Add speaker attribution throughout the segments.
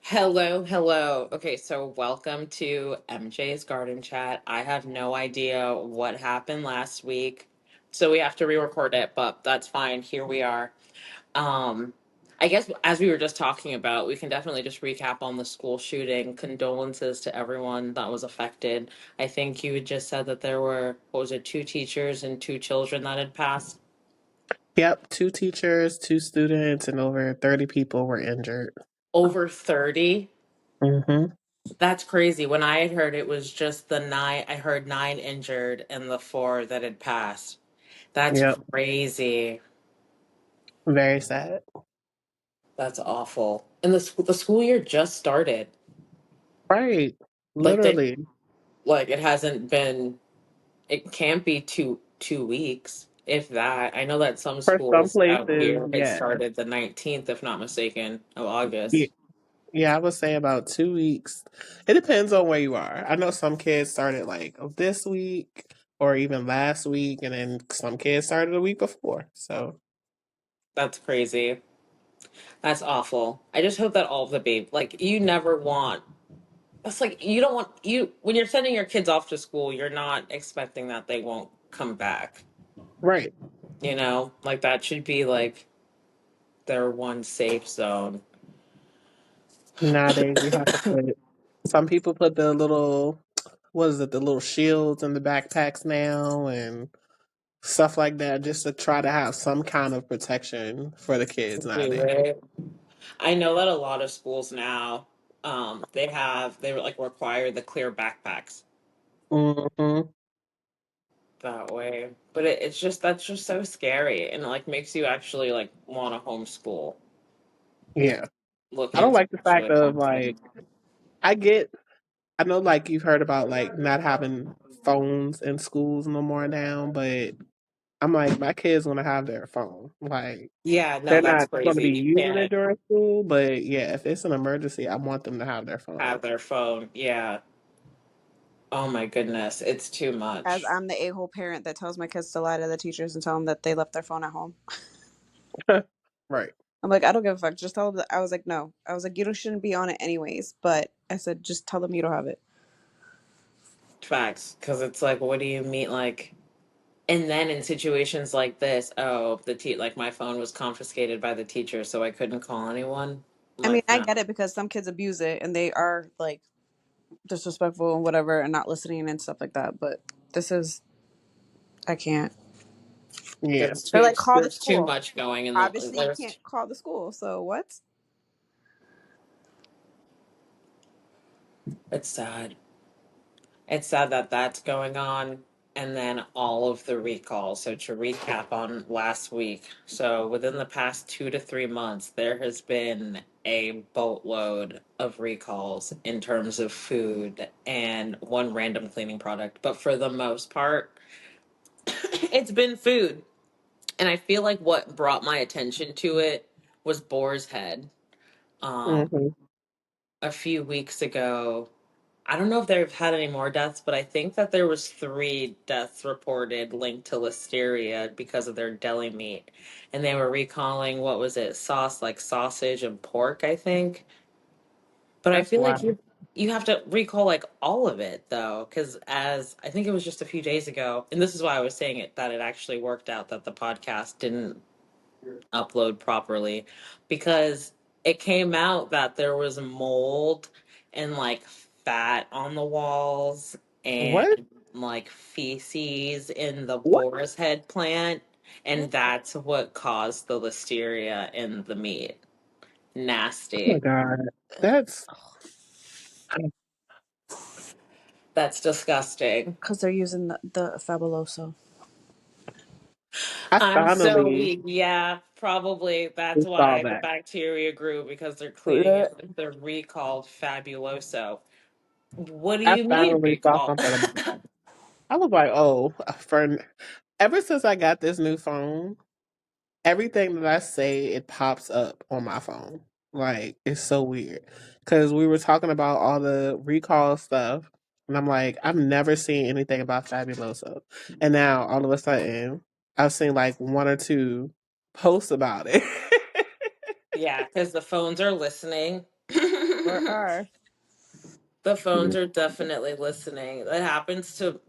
Speaker 1: Hello, hello. Okay, so welcome to MJ's Garden Chat. I have no idea what happened last week, so we have to re-record it, but that's fine. Here we are. Um, I guess as we were just talking about, we can definitely just recap on the school shooting. Condolences to everyone that was affected. I think you had just said that there were, what was it, two teachers and two children that had passed.
Speaker 2: Yep, two teachers, two students, and over 30 people were injured.
Speaker 1: Over 30.
Speaker 2: Hmm.
Speaker 1: That's crazy. When I had heard it was just the nine, I heard nine injured and the four that had passed. That's
Speaker 2: Yep,
Speaker 1: crazy.
Speaker 2: very sad.
Speaker 1: That's awful. And the school year just started.
Speaker 2: Right,
Speaker 1: Like they
Speaker 2: literally.
Speaker 1: like it hasn't been. It can't be two weeks, if that. I know that some
Speaker 2: For some
Speaker 1: schools out
Speaker 2: places,
Speaker 1: here it
Speaker 2: yeah.
Speaker 1: started the 19th, if not mistaken, of
Speaker 2: Yeah,
Speaker 1: August.
Speaker 2: yeah, I would say about 2 weeks. It depends on where you are. I know some kids started like this week or even last week, and then some kids started a week before. So,
Speaker 1: That's crazy. That's awful. I just hope that all of the baby, like you never want. That's like you don't want you when you're sending your kids off to school, you're not expecting that they won't come back.
Speaker 2: right.
Speaker 1: Like that should be like their one safe zone.
Speaker 2: Nowadays, you have to put, some people put the little, what is it, the little shields in the backpacks now, and stuff like that, just to try to have some kind of protection for the kids
Speaker 1: Do
Speaker 2: nowadays.
Speaker 1: it. I know that a lot of schools now, they like require the clear backpacks
Speaker 2: Hmm.
Speaker 1: that way. But it's just that's just so scary and it like makes you actually like want to homeschool.
Speaker 2: Yeah,
Speaker 1: Look
Speaker 2: I don't
Speaker 1: into
Speaker 2: like the fact
Speaker 1: actually
Speaker 2: of
Speaker 1: homeschooling.
Speaker 2: like, I get, I know like you've heard about like not having phones in schools no more now, but I'm like, my kids want to have their phone. Like,
Speaker 1: Yeah, no,
Speaker 2: they're
Speaker 1: that's
Speaker 2: not going to
Speaker 1: crazy.
Speaker 2: be
Speaker 1: You
Speaker 2: using it
Speaker 1: can't
Speaker 2: during school, but yeah, if it's an emergency, I want them to have their phone.
Speaker 1: have their phone. Yeah. Oh my goodness, it's too
Speaker 3: As
Speaker 1: much.
Speaker 3: I'm the a-hole parent that tells my kids to lie to the teachers and tell them that they left their phone at home.
Speaker 2: Right.
Speaker 3: I'm like, I don't give a fuck. Just tell them that. I was like, no. I was like, you don't, shouldn't be on it anyways. But I said, just tell them you don't have it.
Speaker 1: Facts, because it's like, what do you mean? Like, and then in situations like this, oh, like my phone was confiscated by the teacher, so I couldn't call anyone. I'm
Speaker 3: I mean,
Speaker 1: like,
Speaker 3: I
Speaker 1: no,
Speaker 3: get it because some kids abuse it and they are like disrespectful and whatever and not listening and stuff like that. But this is, I can't.
Speaker 2: Yeah.
Speaker 3: They're like, call the
Speaker 1: there's too
Speaker 3: school.
Speaker 1: much going in the
Speaker 3: Obviously, you
Speaker 1: there's
Speaker 3: can't call the school. So what?
Speaker 1: it's sad. It's sad that that's going on. And then all of the recalls. So, to recap on last week, so within the past 2 to 3 months, there has been a boatload of recalls in terms of food and one random cleaning product. But for the most part, it's been food. And I feel like what brought my attention to it was Boar's Head. Um,
Speaker 2: Hmm.
Speaker 1: a few weeks ago, I don't know if they've had any more deaths, but I think that there was three deaths reported linked to listeria because of their deli meat, and they were recalling what was it, sauce like sausage and pork, I think. But I
Speaker 2: That's
Speaker 1: feel like
Speaker 2: wild.
Speaker 1: you have to recall like all of it though, because as I think it was just a few days ago, and this is why I was saying it that it actually worked out that the podcast didn't upload properly because it came out that there was mold and like fat on the walls and
Speaker 2: What?
Speaker 1: like feces in the
Speaker 2: What?
Speaker 1: boar's head plant, and that's what caused the listeria in the meat.
Speaker 2: Oh my
Speaker 1: Nasty.
Speaker 2: God. That's,
Speaker 1: That's disgusting.
Speaker 3: Because they're using the Fabuloso.
Speaker 2: I
Speaker 1: I'm so
Speaker 2: finally
Speaker 1: weak. Yeah, probably that's
Speaker 2: saw
Speaker 1: why the
Speaker 2: that.
Speaker 1: bacteria grew because they're cleaning it with the recalled Fabuloso. What do
Speaker 2: I
Speaker 1: you mean
Speaker 2: finally saw
Speaker 1: recall?
Speaker 2: something about that. I was like, oh, for ever since I got this new phone, everything that I say, it pops up on my phone. Like, it's so weird. Because we were talking about all the recall stuff, and I'm like, I've never seen anything about Fabuloso. And now, all of a sudden, I've seen like one or two posts about it.
Speaker 1: Yeah, because the phones are listening.
Speaker 3: Or are.
Speaker 1: The phones are definitely listening. That happens to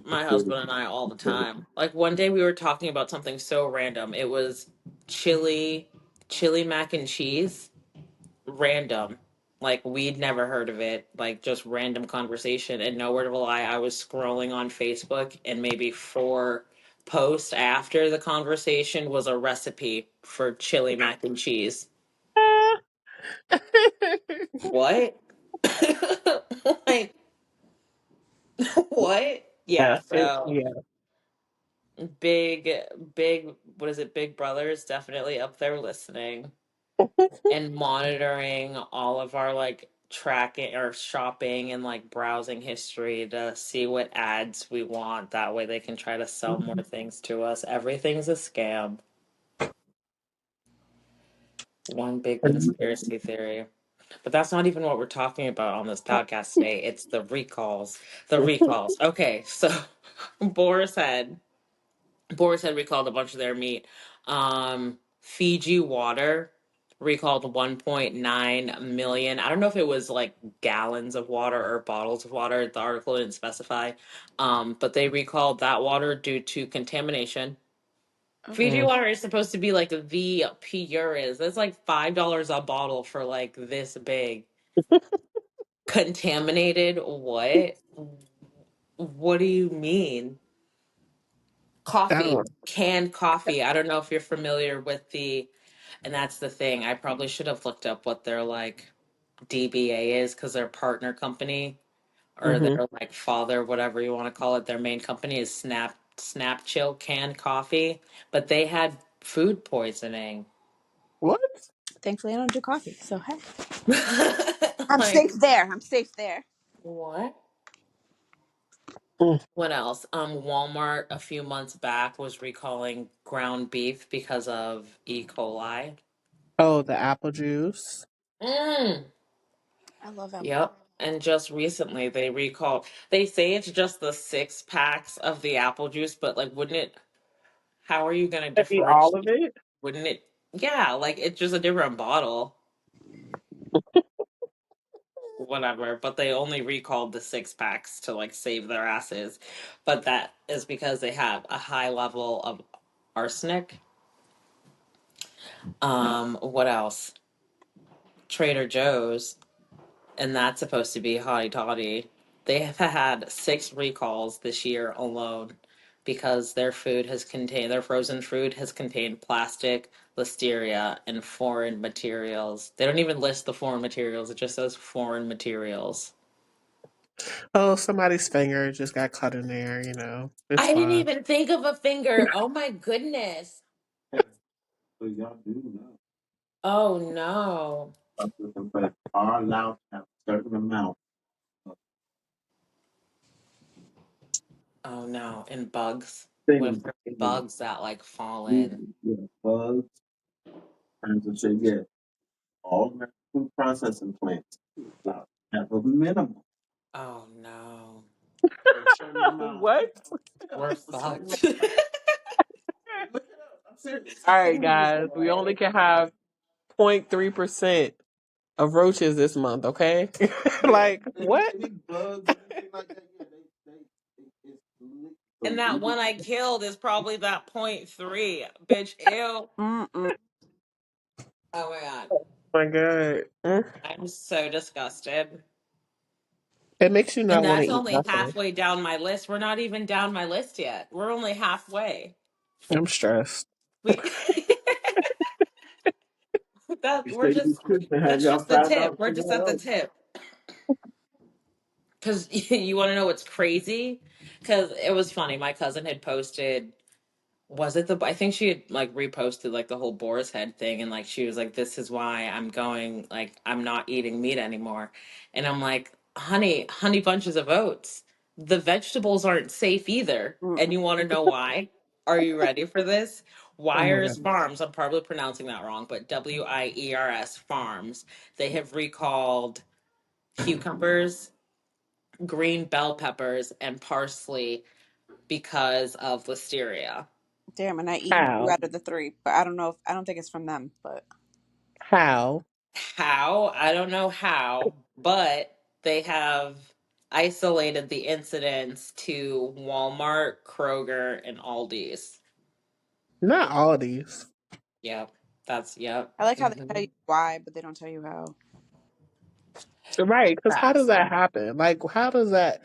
Speaker 1: my husband and I all the time. Like one day we were talking about something so random. It was chili, chili mac and cheese. Random. Like we'd never heard of it. Like just random conversation. And nowhere to lie, I was scrolling on Facebook and maybe four posts after the conversation was a recipe for chili mac and cheese. What? Like what? Yeah,
Speaker 2: Yeah,
Speaker 1: so
Speaker 2: yeah.
Speaker 1: big, big, what is it? Big Brother's definitely up there listening and monitoring all of our like tracking or shopping and like browsing history to see what ads we want. That way they can try to sell more things to us. Everything's a scam. One big conspiracy theory. But that's not even what we're talking about on this podcast today. It's the recalls. The recalls. Okay, so Boris had Boris had recalled a bunch of their meat. Fiji Water recalled 1.9 million. I don't know if it was like gallons of water or bottles of water. The article didn't specify. But they recalled that water due to contamination.
Speaker 3: Oh.
Speaker 1: Fiji
Speaker 2: Mm.
Speaker 1: water is supposed to be like the purest. It's like $5 a bottle for like this big. Contaminated? What? What do you mean? Coffee,
Speaker 2: Oh.
Speaker 1: canned coffee. I don't know if you're familiar with and that's the thing. I probably should have looked up what their like DBA is because their partner company or
Speaker 2: Hmm.
Speaker 1: their like father, whatever you want to call it, their main company is Snap Chill canned coffee, but they had food poisoning.
Speaker 2: What?
Speaker 3: Thankfully, I don't do coffee, so hey, I'm
Speaker 1: Like
Speaker 3: safe there. I'm safe there.
Speaker 1: what?
Speaker 2: Mm.
Speaker 1: What else? Walmart a few months back was recalling ground beef because of E. coli.
Speaker 2: Oh, the apple juice.
Speaker 1: Mm.
Speaker 3: I love apple.
Speaker 1: Yep. And just recently they recalled, they say it's just the six packs of the apple juice, but like, wouldn't it, how are you going to
Speaker 2: Maybe all of
Speaker 1: differentiate?
Speaker 2: it.
Speaker 1: Wouldn't it? Yeah, like it's just a different bottle, whatever. But they only recalled the six packs to like save their asses. But that is because they have a high level of arsenic. What else? Trader Joe's, and that's supposed to be hotty toddy. They have had six recalls this year alone because their frozen food has contained plastic, listeria, and foreign materials. They don't even list the foreign materials, it just says foreign materials.
Speaker 2: Oh, somebody's finger just got cut in there, you know. It's
Speaker 1: I didn't
Speaker 2: fine.
Speaker 1: even think of a finger. Oh my goodness.
Speaker 4: So y'all do know.
Speaker 1: Oh no.
Speaker 4: But are allowed to have a certain amount of
Speaker 1: Oh no. And bugs. What if
Speaker 4: things
Speaker 1: there are
Speaker 4: in
Speaker 1: bugs that like fall
Speaker 4: the
Speaker 1: in?
Speaker 4: bugs, kinds of shit. Yeah, all American food processing plants allowed to have a minimum.
Speaker 1: Oh no.
Speaker 4: A certain amount.
Speaker 2: What?
Speaker 1: We're
Speaker 4: A certain amount.
Speaker 1: fucked.
Speaker 4: Look it up. I'm serious.
Speaker 2: All right, guys. We only can have 0.3% of roaches this month, okay?
Speaker 4: Yeah,
Speaker 2: Like, what?
Speaker 4: any bugs or anything like that. Yeah, it's
Speaker 1: And
Speaker 4: legal.
Speaker 1: that one I killed is probably that point three. Bitch, ew.
Speaker 3: Mm-mm.
Speaker 1: Oh my god.
Speaker 2: My God.
Speaker 1: I'm so disgusted.
Speaker 2: It makes you
Speaker 1: And
Speaker 2: not want to
Speaker 1: that's
Speaker 2: eat
Speaker 1: only
Speaker 2: nothing.
Speaker 1: halfway down my list. We're not even down my list yet. We're only halfway.
Speaker 2: I'm stressed.
Speaker 1: We that
Speaker 4: You
Speaker 1: we're
Speaker 4: say you
Speaker 1: just
Speaker 4: couldn't have
Speaker 1: that's
Speaker 4: y'all
Speaker 1: just the
Speaker 4: found
Speaker 1: tip.
Speaker 4: out
Speaker 1: We're just
Speaker 4: somewhere
Speaker 1: at the
Speaker 4: else.
Speaker 1: tip. Cause you want to know what's crazy? Cause it was funny. My cousin had posted, was it I think she had like reposted like the whole boar's head thing, and like she was like, this is why I'm going, like I'm not eating meat anymore. And I'm like, honey bunches of oats, the vegetables aren't safe either. And
Speaker 3: Mm-mm.
Speaker 1: you want to know why? Are you ready for this?
Speaker 2: Oh my
Speaker 1: Wires
Speaker 2: God.
Speaker 1: Farms, I'm probably pronouncing that wrong, but Wiers Farms, they have recalled cucumbers, green bell peppers, and parsley because of listeria.
Speaker 3: Damn, and I eat two
Speaker 2: How?
Speaker 3: out of the three, but I don't know if I don't think it's from them. But
Speaker 2: How?
Speaker 1: How? I don't know how, but they have isolated the incidents to Walmart, Kroger, and Aldi's.
Speaker 2: Not all these.
Speaker 1: Yep. That's yep.
Speaker 3: I like how they tell
Speaker 1: Hmm.
Speaker 3: you why, but they don't tell you how.
Speaker 2: Right, because how does
Speaker 1: Facts.
Speaker 2: that happen? Like, how does that?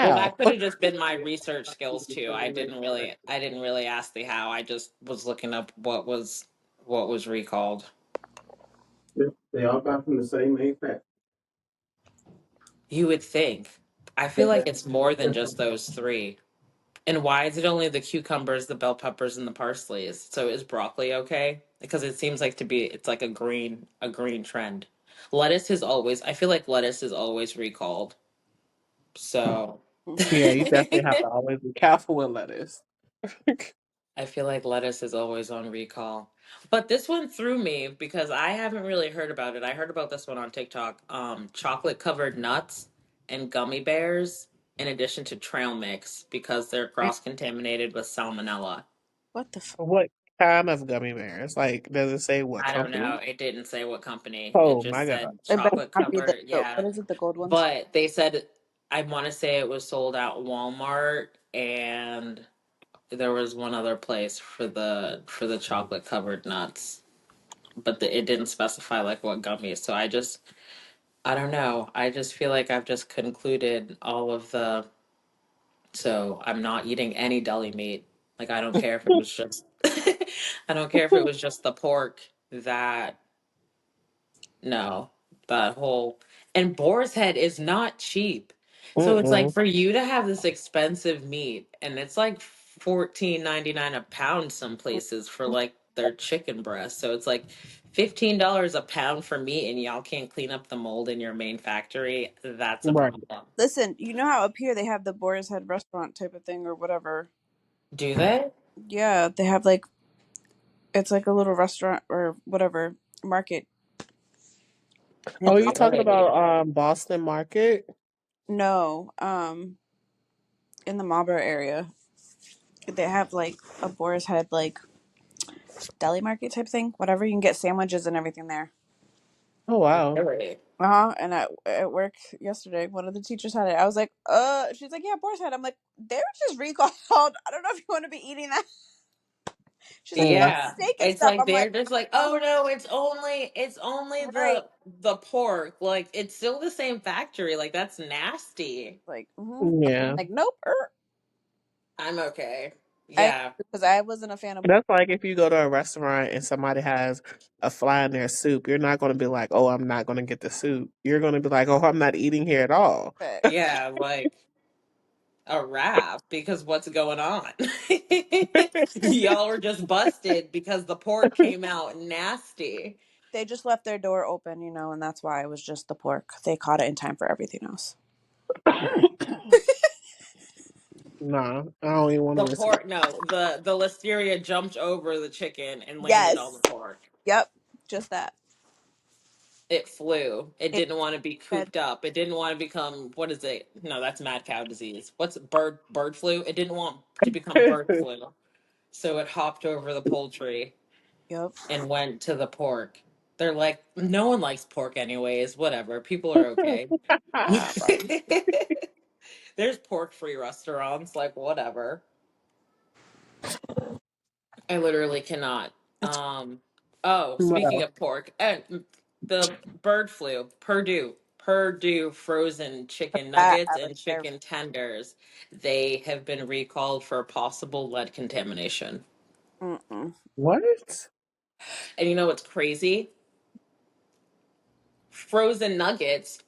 Speaker 1: Well,
Speaker 2: How?
Speaker 1: that could have just been my research skills too. I didn't really ask the how. I just was looking up what was recalled.
Speaker 4: They all got from the same manufacturer.
Speaker 1: You would think. I feel like it's more than just those three. And why is it only the cucumbers, the bell peppers, and the parsleys? So is broccoli okay? Because it seems like it's like a green trend. Lettuce is always, I feel like lettuce is always recalled. So
Speaker 3: Hmm.
Speaker 2: Yeah, you definitely have to always be careful with lettuce.
Speaker 1: I feel like lettuce is always on recall. But this one threw me because I haven't really heard about it. I heard about this one on TikTok. Chocolate covered nuts and gummy bears, in addition to trail mix, because they're cross contaminated with salmonella.
Speaker 3: What the fuck?
Speaker 2: What kind of gummy bears? Like, does it say what
Speaker 1: I don't
Speaker 2: company?
Speaker 1: know. It didn't say what company. It
Speaker 2: Oh my
Speaker 1: just
Speaker 2: god.
Speaker 1: said
Speaker 3: It better
Speaker 1: chocolate
Speaker 3: not be
Speaker 1: covered. Yeah.
Speaker 3: what is it, the gold ones?
Speaker 1: But they said, I want to say it was sold out Walmart, and there was one other place for the chocolate covered nuts. But it didn't specify like what gummies. So I don't know. I just feel like I've just concluded all of the, so I'm not eating any deli meat. Like I don't care if it was just I don't care if it was just the pork that no, that whole, and boar's head is not cheap. So it's like
Speaker 2: Mm-mm.
Speaker 1: for you to have this expensive meat, and it's like 14.99 a pound some places for like their chicken breast. So it's like $15 a pound for meat, and y'all can't clean up the mold in your main factory. That's a
Speaker 2: Right.
Speaker 1: problem.
Speaker 3: Listen, you know how up here they have the Boar's Head restaurant type of thing or whatever.
Speaker 1: Do they?
Speaker 3: Yeah, they have like it's like a little restaurant or whatever market.
Speaker 2: Oh,
Speaker 3: It's
Speaker 2: you talking
Speaker 1: Really?
Speaker 2: about Boston Market?
Speaker 3: no, in the Marlboro area, they have like a Boar's Head like deli market type thing. Whatever, you can get sandwiches and everything there.
Speaker 2: Oh wow.
Speaker 1: Really?
Speaker 3: And at work yesterday, one of the teachers had it. I was like, she's like, yeah, Boar's Head. I'm like, they were just recalled. I don't know if you want to be eating that. She's like, well,
Speaker 2: Yeah.
Speaker 1: Yeah.
Speaker 3: steak and
Speaker 1: It's
Speaker 3: stuff.
Speaker 1: like
Speaker 3: I'm like,
Speaker 1: they're just like,
Speaker 3: oh,
Speaker 1: oh no, it's only
Speaker 3: right.
Speaker 1: the pork. Like it's still the same factory. Like that's nasty.
Speaker 3: Like,
Speaker 2: Yeah.
Speaker 3: like, nope.
Speaker 1: I'm okay.
Speaker 3: I
Speaker 1: Yeah.
Speaker 3: because I wasn't a fan of
Speaker 2: That's like if you go to a restaurant and somebody has a fly in their soup, you're not going to be like, "Oh, I'm not going to get the soup." You're going to be like, "Oh, I'm not eating here at all."
Speaker 3: it.
Speaker 1: Yeah, like a wrap because what's going on? Y'all were just busted because the pork came out nasty.
Speaker 3: They just left their door open, and that's why it was just the pork. They caught it in time for everything else.
Speaker 2: Nah, I don't even want to
Speaker 1: The
Speaker 2: listen.
Speaker 1: pork, no, the listeria jumped over the chicken and landed on the
Speaker 3: Yes.
Speaker 1: pork.
Speaker 3: Yep. Just that.
Speaker 1: It flew. It
Speaker 3: It
Speaker 1: didn't want to be
Speaker 3: said,
Speaker 1: cooped up. It didn't want to become, what is it? No, that's mad cow disease. What's bird flu? It didn't want to become bird flu. So it hopped over the poultry
Speaker 3: yep.
Speaker 1: and went to the pork. They're like, no one likes pork anyways. Whatever. People are okay.
Speaker 2: Right.
Speaker 1: There's pork free restaurants. Like, whatever. I literally cannot.
Speaker 3: It's
Speaker 1: Oh,
Speaker 2: What
Speaker 1: speaking
Speaker 2: else?
Speaker 1: of pork, and the bird flu, Purdue frozen chicken
Speaker 3: that
Speaker 1: nuggets
Speaker 3: I was
Speaker 1: and
Speaker 3: there.
Speaker 1: chicken tenders, they have been recalled for possible lead contamination.
Speaker 3: Mm-mm.
Speaker 2: What?
Speaker 1: And you know what's crazy? Frozen nuggets,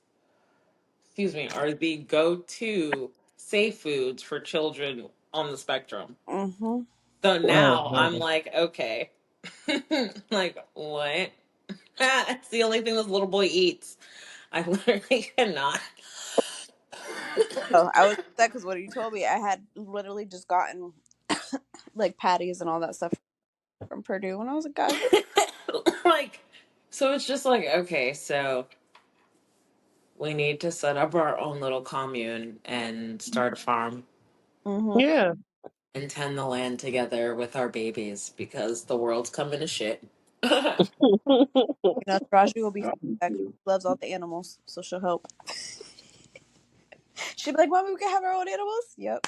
Speaker 1: excuse me, are the go-to safe foods for children on the spectrum.
Speaker 3: Mm-hmm.
Speaker 1: So
Speaker 2: Oh
Speaker 1: now I'm
Speaker 2: man.
Speaker 1: like, okay, like what? It's the only thing this little boy eats. I literally cannot.
Speaker 3: Oh, I was upset because what you told me, I had literally just gotten like patties and all that stuff from Purdue, and I was like, God,
Speaker 1: Like, so it's just like, okay, so we need to set up our own little commune and start a farm
Speaker 3: mm-hmm.
Speaker 2: Yeah.
Speaker 1: and tend the land together with our babies because the world's coming to shit.
Speaker 3: You know, Taraji will be
Speaker 4: I
Speaker 3: back. Loves all the animals, so she'll help. She'll be like, "Mommy, we can have our own animals." Yep.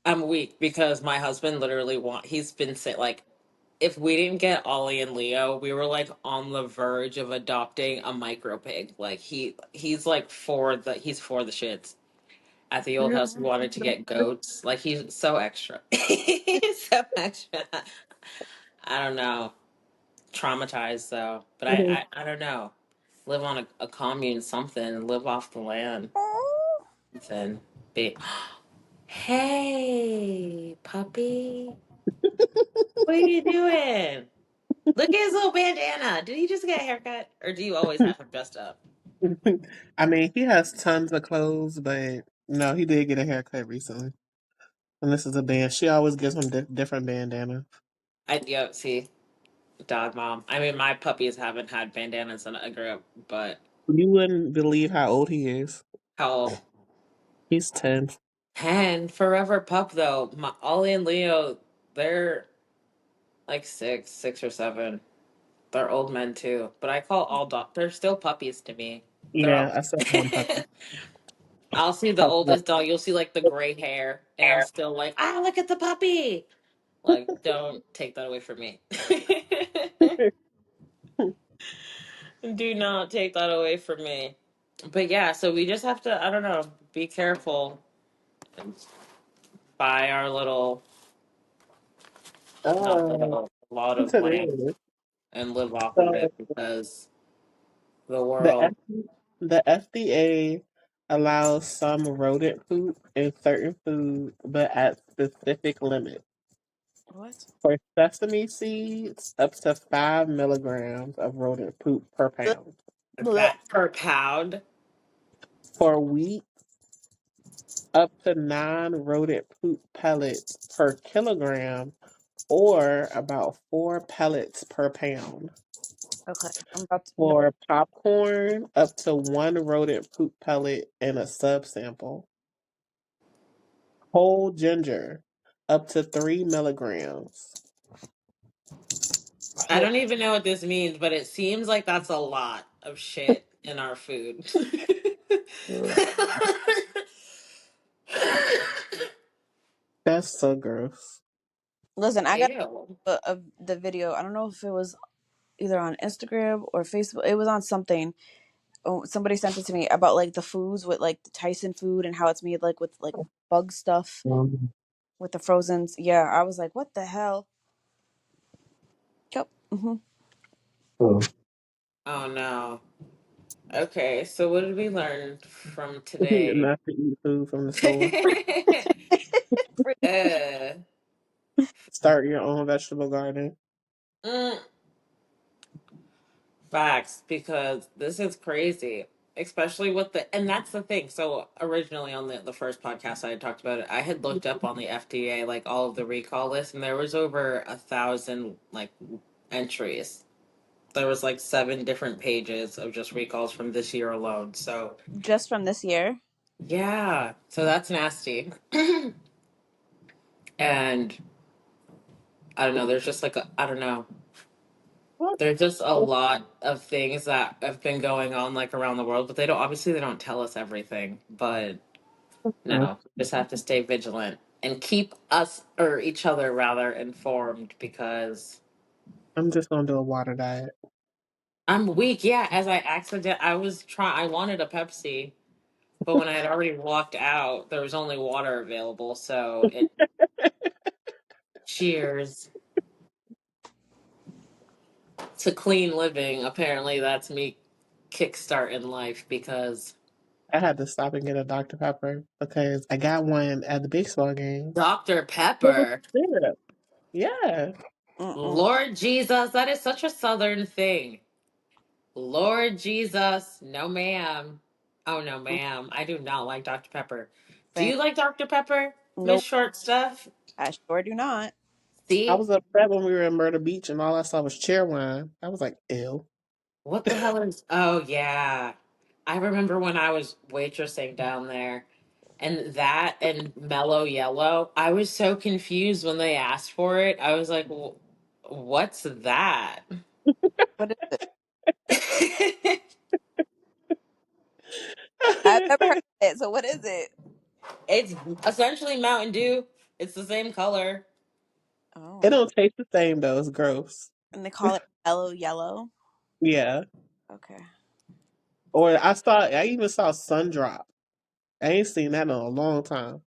Speaker 1: I'm weak because my husband literally he's been saying like if we didn't get Ollie and Leo, we were like on the verge of adopting a micro pig. Like he's for the shits. At the old house we wanted to get goats. Like he's so extra. He's so extra. I don't know. Traumatized though. But I don't know. Live on a commune something, live off the land.
Speaker 3: Oh,
Speaker 1: Something. Be Hey, puppy. What are you doing? Look at his little bandana. Did he just get a haircut? Or do you always have him dressed up?
Speaker 2: I mean, he has tons of clothes, but no, he did get a haircut recently. And this is a band. She always gives him different bandana.
Speaker 1: See, dog mom. I mean, my puppies haven't had bandanas since I grew up, but
Speaker 2: You wouldn't believe how old he is.
Speaker 1: how old?
Speaker 2: He's 10.
Speaker 1: 10. Forever pup, though. Ollie and Leo, they're like 6 or 7. They're old men, too. But I call all they're still puppies to me. They're all.
Speaker 2: Yeah, I still call him puppy.
Speaker 1: I'll see the oldest dog. You'll see like the gray hair, and I'm still like, look at the puppy. Like, don't take that away from me. Do not take that away from me. But yeah, so we just have to, I don't know, be careful and buy our little, not
Speaker 2: Uh,
Speaker 1: little, a lot of
Speaker 2: today,
Speaker 1: land and live off of
Speaker 2: so
Speaker 1: it because the
Speaker 2: the
Speaker 1: world.
Speaker 2: the FDA allows some rodent food in certain food, but at specific limits.
Speaker 3: what?
Speaker 2: For sesame seeds, up to 5 milligrams of rodent poop per
Speaker 3: Blech,
Speaker 2: pound.
Speaker 3: blech.
Speaker 1: That per pound.
Speaker 2: For wheat, up to 9 rodent poop pellets per kilogram, or about 4 pellets per pound.
Speaker 3: Okay, I'm about to. No,
Speaker 2: For popcorn, up to 1 rodent poop pellet in a subsample. Whole ginger, up to 3 milligrams.
Speaker 1: I
Speaker 3: hold.
Speaker 1: don't even know what this means, but it seems like that's a lot of shit in our food.
Speaker 2: That's so gross.
Speaker 3: Listen, I got
Speaker 1: Ew.
Speaker 3: the video. I don't know if it was either on Instagram or Facebook. It was on something. Oh, somebody sent it to me about like the foods with like the Tyson food and how it's made like with like bug stuff
Speaker 2: Um,
Speaker 3: with the frozens. Yeah, I was like, what the hell? Yep.
Speaker 2: oh.
Speaker 1: Oh no. Okay, so what did we learn from today?
Speaker 2: Not to eat food from the store.
Speaker 1: uh,
Speaker 2: Start your own vegetable garden.
Speaker 1: mm, facts, because this is crazy, especially with and that's the thing. So originally on the first podcast I had talked about it, I had looked up on the FDA like all of the recall lists, and there was over 1,000 like entries. There was like 7 different pages of just recalls from this year alone. So
Speaker 3: Just from this year.
Speaker 1: yeah, so that's nasty. And I don't know. There's just like I don't know.
Speaker 2: What?
Speaker 1: There's just a lot of things that have been going on like around the world, but they don't tell us everything. But no, just have to stay vigilant and keep us or each other rather informed because
Speaker 2: I'm just gonna do a water diet.
Speaker 1: I'm weak. Yeah, as I was trying. I wanted a Pepsi, but when I had already walked out, there was only water available. So it. Cheers to clean living. Apparently, that's me kickstarting life because
Speaker 2: I had to stop and get a Dr. Pepper because I got one at the baseball game.
Speaker 1: Dr.
Speaker 2: It was
Speaker 1: Pepper.
Speaker 2: syrup. Yeah.
Speaker 3: Mm-mm.
Speaker 1: Lord Jesus, that is such a southern thing. Lord Jesus, no ma'am. Oh no, ma'am. I do not like Dr. Pepper. Do
Speaker 3: Same.
Speaker 1: you like Dr. Pepper, Miss
Speaker 3: Nope.
Speaker 1: Short Stuff?
Speaker 3: I sure do not.
Speaker 2: I
Speaker 1: See?
Speaker 2: was upset when we were in Myrtle Beach and all I saw was cheer wine. I was like, ew.
Speaker 1: What the hell is Oh yeah. I remember when I was waitressing down there and that and Mellow Yellow. I was so confused when they asked for it. I was like, What's that?"
Speaker 3: What is it? I've never heard of it. So what is it?
Speaker 1: It's essentially Mountain Dew. It's the same color.
Speaker 2: It
Speaker 3: Oh,
Speaker 2: don't taste the same though. It's gross.
Speaker 3: and they call it mellow yellow.
Speaker 2: Yeah.
Speaker 3: Okay.
Speaker 2: Or I even saw Sundrop. I ain't seen that in a long time.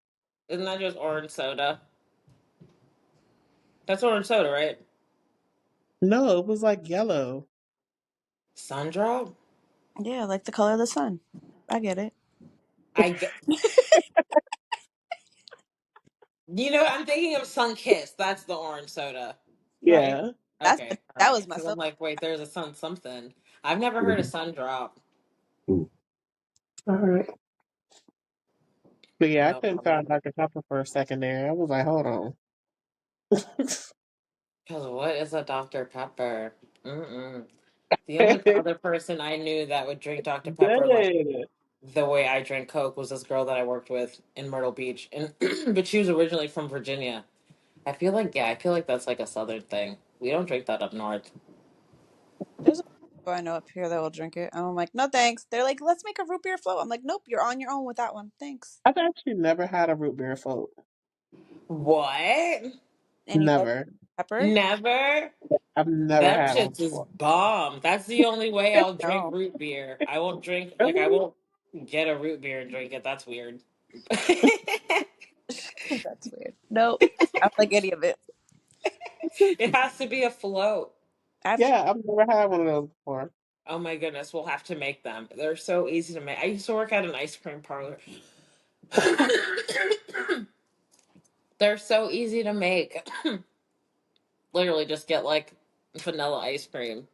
Speaker 1: Isn't that just orange soda? That's orange soda, right?
Speaker 2: No, it was like yellow.
Speaker 1: Sundrop?
Speaker 3: Yeah, like the color of the sun. I get it.
Speaker 1: I get. I'm thinking of Sun That's the orange soda, right?
Speaker 2: Yeah.
Speaker 3: That's
Speaker 1: Okay, all
Speaker 3: that
Speaker 1: right.
Speaker 3: was my
Speaker 1: Because
Speaker 3: soul.
Speaker 1: I'm like, wait, there's a sun something. I've never heard of Sundrop.
Speaker 2: All right. But yeah, I
Speaker 1: No
Speaker 2: couldn't find
Speaker 1: problem.
Speaker 2: Dr. Pepper for a second there. I was like, hold on.
Speaker 1: Because what is a Dr. Pepper? Mm-mm. The only other person I knew that would drink Dr. Pepper like
Speaker 2: Good.
Speaker 1: the way I drink Coke was this girl that I worked with in Myrtle Beach, and but she was originally from Virginia. I feel like that's like a Southern thing. We don't drink that up north.
Speaker 3: There's a people I know up here that will drink it. And I'm like, no thanks. They're like, let's make a root beer float. I'm like, nope, you're on your own with that one. Thanks.
Speaker 2: I've actually never had a root beer float.
Speaker 1: What?
Speaker 3: And you like
Speaker 2: Never.
Speaker 3: pepper?
Speaker 1: Never?
Speaker 2: I've never
Speaker 1: That
Speaker 2: had one
Speaker 1: shit is
Speaker 2: before.
Speaker 1: bomb. That's the only way I'll drink
Speaker 3: No.
Speaker 1: root beer. I won't drink I
Speaker 2: Really?
Speaker 1: won't get a root beer and drink it. That's weird.
Speaker 3: That's weird. Nope. I don't like any of it.
Speaker 1: It has to be a float.
Speaker 3: I've tried.
Speaker 2: Yeah, I've never had one of those before.
Speaker 1: Oh my goodness, we'll have to make them. They're so easy to make. I used to work at an ice cream parlor. They're so easy to make. Literally just get like vanilla ice cream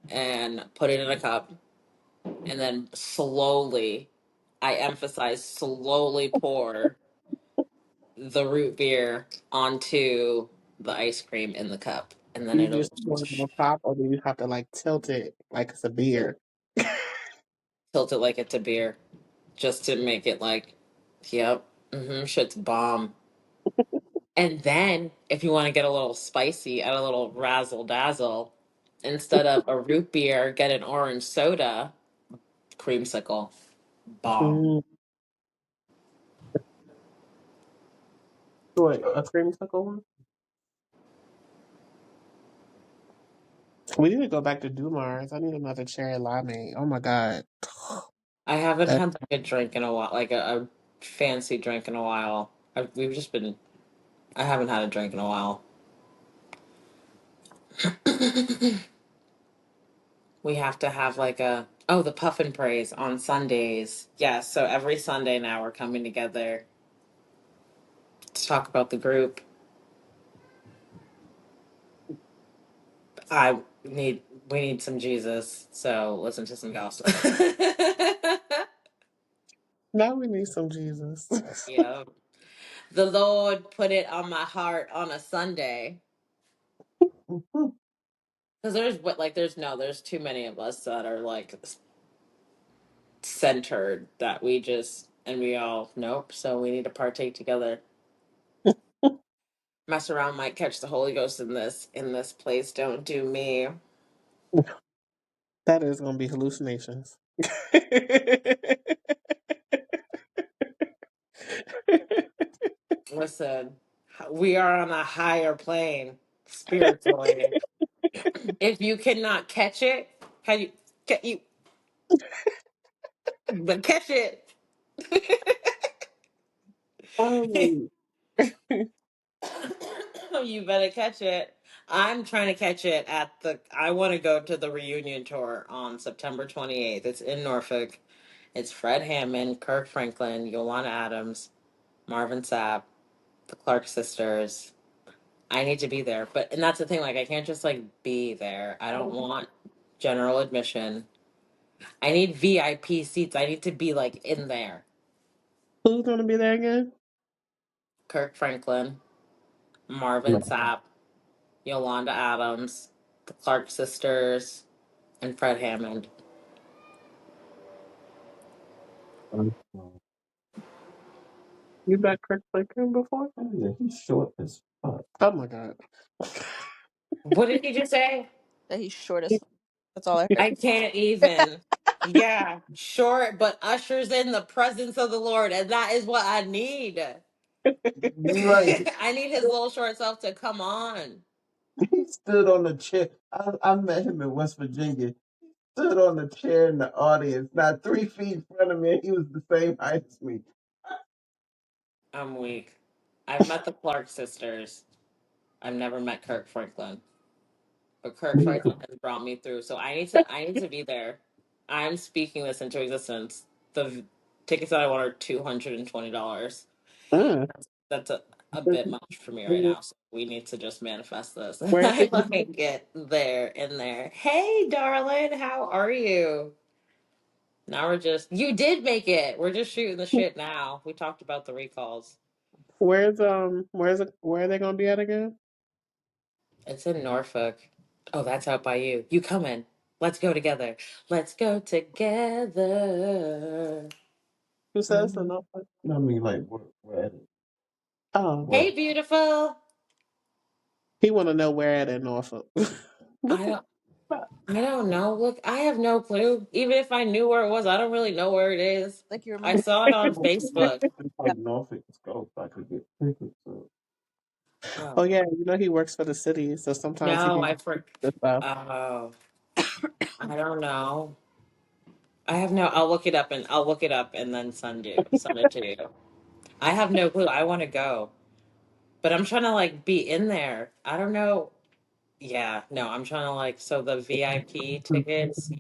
Speaker 1: and put it in a cup and then slowly, I emphasize slowly pour the root beer onto the ice cream in the cup. And then
Speaker 2: You
Speaker 1: it'll
Speaker 2: just pour it on top, or do you have to like tilt it like it's a beer?
Speaker 1: tilt it like it's a beer just to make it like, yep, shit's bomb. And then if you want to get a little spicy, add a little razzle dazzle. Instead of a root beer, get an orange soda, creamsicle, bomb.
Speaker 2: Mm, what, a creamsicle one? We need to go back to Dumars. I need another cherry limeade. Oh my god.
Speaker 1: I haven't
Speaker 2: That,
Speaker 1: had like a drink in a while, like a fancy drink in a while. We've just been. I haven't had a drink in a while. We have to have like the puff and praise on Sundays. Yes, so every Sunday now we're coming together to talk about the group. I need we need some Jesus, so listen to some gospel.
Speaker 2: now we need some Jesus.
Speaker 1: Yeah. The Lord put it on my heart on a Sunday. Because there's too many of us that are like centered that we all nope, so we need to partake together. Mess around might catch the Holy Ghost in this place. Don't do me.
Speaker 2: That is gonna be hallucinations.
Speaker 1: Listen, we are on a higher plane spiritually. If you cannot catch it, how you can you but catch it.
Speaker 2: um,
Speaker 1: You better catch it. I'm trying to catch it I want to go to the reunion tour on September 28th. It's in Norfolk. It's Fred Hammond, Kirk Franklin, Yolanda Adams, Marvin Sapp, the Clark sisters. I need to be there. And that's the thing, like I can't just like be there. I don't want general admission. I need VIP seats. I need to be like in there.
Speaker 2: who's gonna be there again?
Speaker 1: Kirk Franklin, Marvin
Speaker 2: No.
Speaker 1: Sapp, Yolanda Adams, the Clark sisters, and Fred Hammond.
Speaker 2: You met Kirk Franklin before?
Speaker 4: Oh, yeah, he's short as fuck.
Speaker 2: Oh my god.
Speaker 1: What did you just say?
Speaker 3: That he's short as fuck. That's all I heard.
Speaker 1: I can't even. Yeah, short, but ushers in the presence of the Lord, and that is what I need.
Speaker 4: You're right.
Speaker 1: I need his little short self to come on.
Speaker 4: He stood on the chair. I met him in West Virginia. Stood on the chair in the audience, not 3 feet in front of me. He was the same height as me.
Speaker 1: I'm weak. I've met the Clark sisters. I've never met Kirk Franklin, but Kirk Franklin has brought me through. So I need to be there. I'm speaking this into existence. The tickets that I want are $220.
Speaker 2: Mm.
Speaker 1: That's a bit much for me right now. So we need to just manifest this.
Speaker 2: Where's
Speaker 1: I
Speaker 2: it?
Speaker 1: fucking get there in there. Hey, darling, how are you? Now we're just. You did make it. We're just shooting the shit now. We talked about the recalls.
Speaker 2: Where are they gonna be at again?
Speaker 1: It's in Norfolk. Oh, that's out by you. You coming? Let's go together. Let's go together.
Speaker 2: Who says so?
Speaker 1: Mhm.
Speaker 2: No.
Speaker 4: I mean, like, where at it?
Speaker 2: Oh,
Speaker 1: Hey,
Speaker 4: What?
Speaker 1: beautiful.
Speaker 2: he want to know where at in Norfolk. Look
Speaker 1: I
Speaker 2: at
Speaker 1: don't.
Speaker 2: that.
Speaker 1: I don't know. Look, I have no clue. Even if I knew where it was, I don't really know where it is.
Speaker 3: Like you
Speaker 1: I
Speaker 3: remember
Speaker 1: saw it on
Speaker 4: It's
Speaker 1: Facebook.
Speaker 3: that.
Speaker 4: like Norfolk Scope. I could get tickets. So.
Speaker 1: Oh
Speaker 2: Oh yeah, he works for the city, so sometimes he
Speaker 1: no,
Speaker 2: can
Speaker 1: I
Speaker 2: get
Speaker 1: for.
Speaker 2: the stuff.
Speaker 1: Oh, I don't know. I have no. I'll look it up and then send it to you. I have no clue. I want to go, but I'm trying to like be in there. I don't know. Yeah, no, I'm trying to like so the VIP tickets,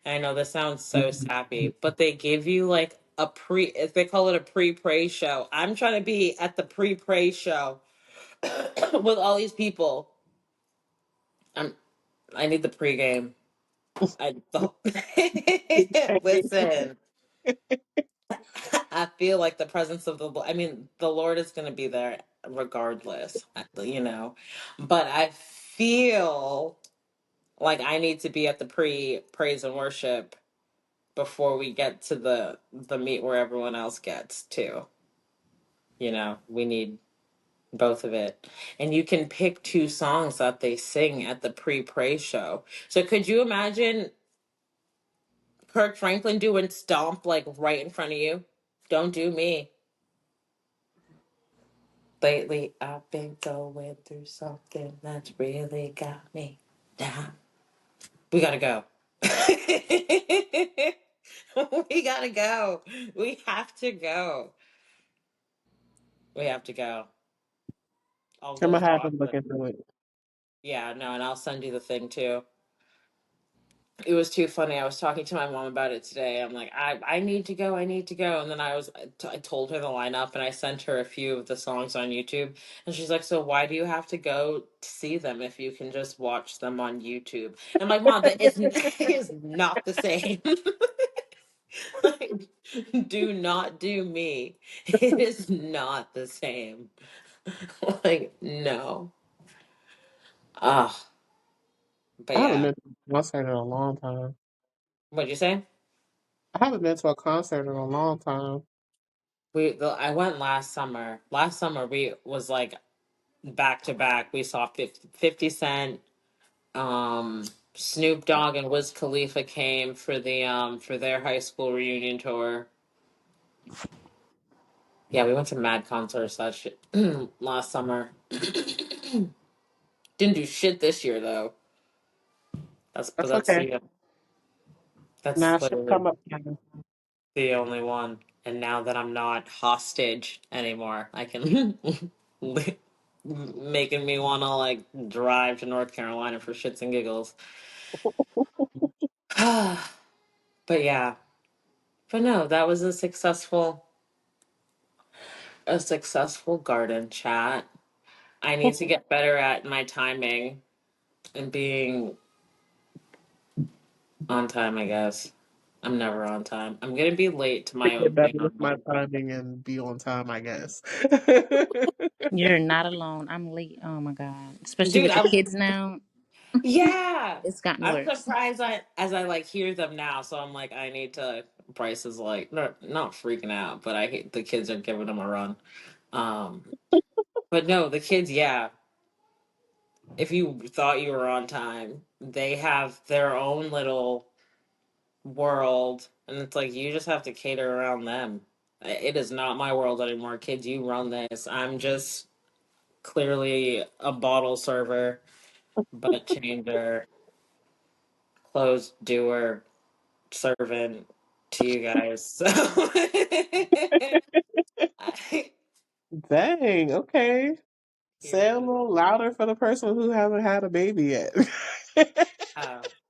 Speaker 1: I know this sounds so sappy, but they give you like a pre if they call it a pre-praise show. I'm trying to be at the pre-praise show with all these people. I'm I need the pregame. I the listen. I feel like the presence of I mean, the Lord is going to be there regardless. But I feel like I need to be at the pre praise and worship before we get to the meet where everyone else gets to. We need both of it. And you can pick two songs that they sing at the pre praise show. So could you imagine Kirk Franklin doing Stomp like right in front of you? Don't do me. Lately, I've been going through something that's really got me down. We gotta go. We gotta go. We have to go. We have to go. All
Speaker 2: I'm
Speaker 1: those
Speaker 2: gonna have him look
Speaker 1: boxes.
Speaker 2: into it.
Speaker 1: Yeah, no, and I'll send you the thing too. It was too funny. I was talking to my mom about it today. I'm like, I need to go. I need to go. And then I told her the lineup and I sent her a few of the songs on YouTube. And she's like, so why do you have to go to see them if you can just watch them on YouTube? And I'm like, Mom, that is, is not the same. Like, do not do me. It is not the same. Like, no. Ah, but
Speaker 2: I haven't
Speaker 1: yeah.
Speaker 2: been to a concert in a long time.
Speaker 1: What'd you say?
Speaker 2: I haven't been to a concert in a long time.
Speaker 1: I went last summer. Last summer we was like back to back. We saw 50 Cent, Snoop Dogg and Wiz Khalifa came for their high school reunion tour. Yeah, we went to mad concerts that shit last summer. Didn't do shit this year though. But
Speaker 2: That's
Speaker 1: that's
Speaker 2: okay.
Speaker 1: that's
Speaker 2: Now she'll
Speaker 1: literally
Speaker 2: come up again.
Speaker 1: the only one. And now that I'm not hostage anymore, I can making me want to like drive to North Carolina for shits and giggles. But yeah, but no, that was a successful garden chat. I need to get better at my timing and being on time, I guess. I'm never on time. I'm gonna be late to
Speaker 2: To
Speaker 1: my
Speaker 2: get
Speaker 1: own
Speaker 2: better
Speaker 1: thing
Speaker 2: with
Speaker 1: on
Speaker 2: my
Speaker 1: Monday.
Speaker 2: timing and be on time, I guess.
Speaker 5: You're not alone. I'm late. Oh my God. Especially
Speaker 1: Dude,
Speaker 5: with the kids now,
Speaker 1: yeah.
Speaker 5: it's gotten
Speaker 1: I'm
Speaker 5: worse.
Speaker 1: surprised as I like hear them now, so I'm like I need to Bryce is like not freaking out, but I hate the kids are giving him a run. Um but no, the kids, yeah. If you thought you were on time, they have their own little world, and it's like you just have to cater around them. It is not my world anymore. Kids, you run this. I'm just clearly a bottle server, butt changer, clothes doer, servant to you guys. So I,
Speaker 2: Dang, okay. Say it a
Speaker 1: period.
Speaker 2: little louder for the person who hasn't had a baby yet.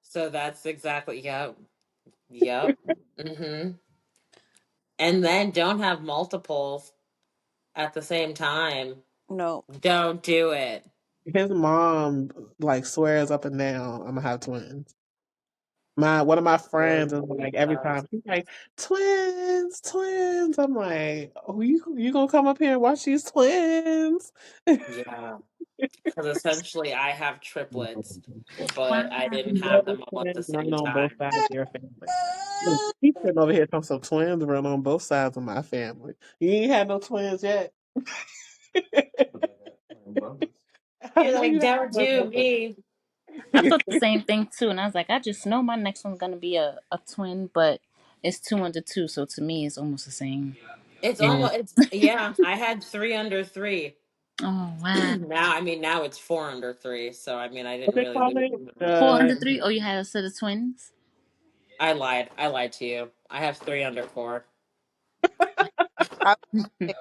Speaker 1: So that's exactly, yep, yep. And then don't have multiples at the same time.
Speaker 3: No,
Speaker 1: Don't do it.
Speaker 2: His mom like swears up and down I'm gonna have twins. My one of my friends is like every time she's like twins, twins. I'm like, oh, you gonna come up here and watch these twins?
Speaker 1: Yeah, because essentially I have triplets,
Speaker 5: Wow.
Speaker 1: but I didn't
Speaker 2: No
Speaker 1: have them all at the
Speaker 2: twins run
Speaker 1: same
Speaker 2: on both
Speaker 1: time.
Speaker 2: sides of your family. Look, he's sitting over here talking some twins run on both sides of my family. You ain't had no twins yet. I
Speaker 1: You're
Speaker 2: know
Speaker 1: like,
Speaker 2: you have
Speaker 1: don't
Speaker 2: twin
Speaker 1: do
Speaker 2: brothers.
Speaker 1: me.
Speaker 5: I thought the same thing too, and I was like, I just know my next one's gonna be a twin, but it's two under two, so to me, it's almost the same.
Speaker 1: It's
Speaker 2: Mm.
Speaker 1: almost, it's, yeah, I had three under three.
Speaker 5: Oh wow.
Speaker 1: Now, I mean, now it's four under three. So, I mean, I
Speaker 2: What
Speaker 1: didn't
Speaker 2: they
Speaker 1: really
Speaker 2: call
Speaker 1: lose
Speaker 2: it?
Speaker 1: much.
Speaker 5: Four under three. Oh, you had a set of twins.
Speaker 1: I lied. I lied to you. I have three under four.
Speaker 3: I was like,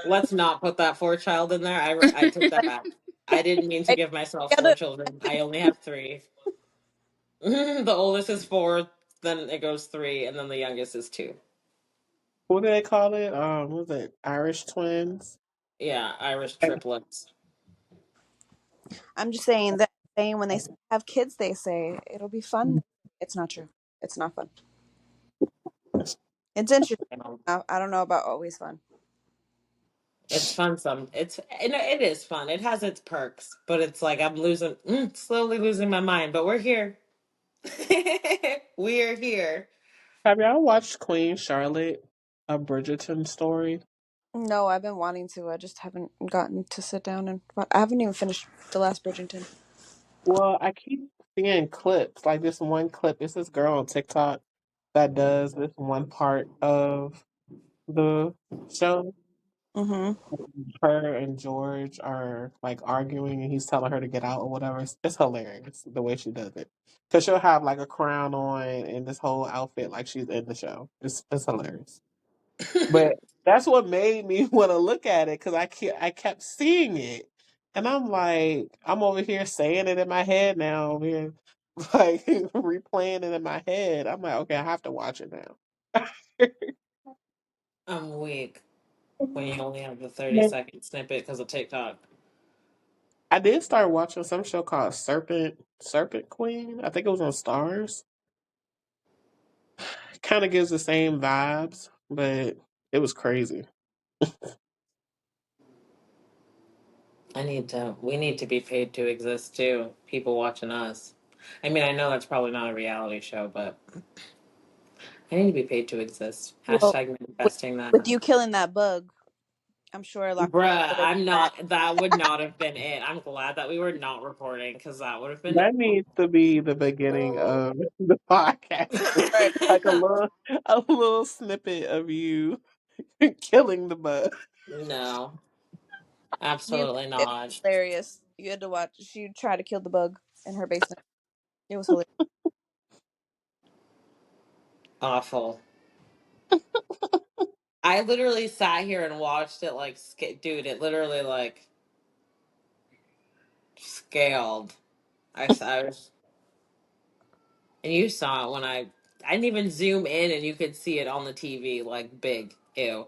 Speaker 1: Let's not put that four child in there. I take that
Speaker 3: like,
Speaker 1: back. I didn't mean to
Speaker 3: I
Speaker 1: give myself four
Speaker 3: gotta,
Speaker 1: children. I only have three. The oldest is four, then it goes three, and then the youngest is two.
Speaker 2: What do they call it? What was it? Irish twins?
Speaker 1: Yeah, Irish triplets.
Speaker 3: I'm just saying that saying when they have kids, they say it'll be fun. It's not true. It's not fun. It's interesting.
Speaker 1: You know,
Speaker 3: I don't know about always fun.
Speaker 1: it's fun. It is fun. It has its perks, but it's like I'm slowly losing my mind. But we're here. We're here.
Speaker 2: Have y'all watched Queen Charlotte, a Bridgerton story?
Speaker 3: No, I've been wanting to. I just haven't gotten to sit down and. I haven't even finished the last Bridgerton.
Speaker 2: Well, I keep seeing clips, like this one clip. It's this girl on TikTok that does this one part of the show.
Speaker 3: Mm-hmm.
Speaker 2: Her and George are like arguing, and he's telling her to get out or whatever. It's hilarious the way she does it, because she'll have like a crown on and this whole outfit like she's in the show. It's hilarious. But that's what made me want to look at it because I kept seeing it, and I'm like, I'm over here saying it in my head now, over here, like replaying it in my head. I'm like, okay, I have to watch it now.
Speaker 1: I'm weak when you only have the 30-second snippet because of TikTok.
Speaker 2: I did start watching some show called Serpent Queen. I think it was on Stars. Kind of gives the same vibes, but it was crazy.
Speaker 1: We need to be paid to exist too. People watching us. I mean, I know that's probably not a reality show, but I need to be paid to exist.
Speaker 3: Well,
Speaker 1: Hashtag
Speaker 3: with,
Speaker 1: manifesting that.
Speaker 3: with you killing that bug, I'm sure a lot of
Speaker 1: Bruh,
Speaker 3: people would
Speaker 1: I'm
Speaker 3: have
Speaker 1: not, that would not have been it. I'm glad that we were not recording because that would have been.
Speaker 2: That needs to be the beginning of the podcast.
Speaker 3: Right.
Speaker 2: Like a little snippet of you killing the bug.
Speaker 1: No,
Speaker 3: You know,
Speaker 1: absolutely
Speaker 3: it
Speaker 1: not.
Speaker 3: was hilarious. You had to watch. She tried to kill the bug in her basement. It was hilarious.
Speaker 1: Awful. I literally sat here and watched it like, dude, it literally like scaled. I was, and you saw it when I didn't even zoom in and you could see it on the TV like big. Ew.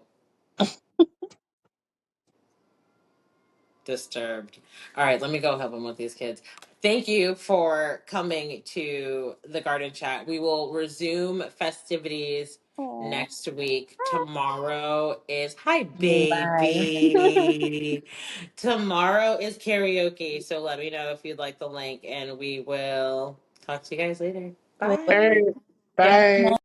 Speaker 1: Disturbed. All right, let me go help him with these kids. Thank you for coming to the garden chat. We will resume festivities
Speaker 3: Aw.
Speaker 1: next week. Tomorrow is hi
Speaker 5: Bye.
Speaker 1: baby. Tomorrow is karaoke, so let me know if you'd like the link and we will talk to you guys later.
Speaker 3: Wait.
Speaker 1: Bye.
Speaker 2: All right,
Speaker 1: Yeah.
Speaker 2: bye.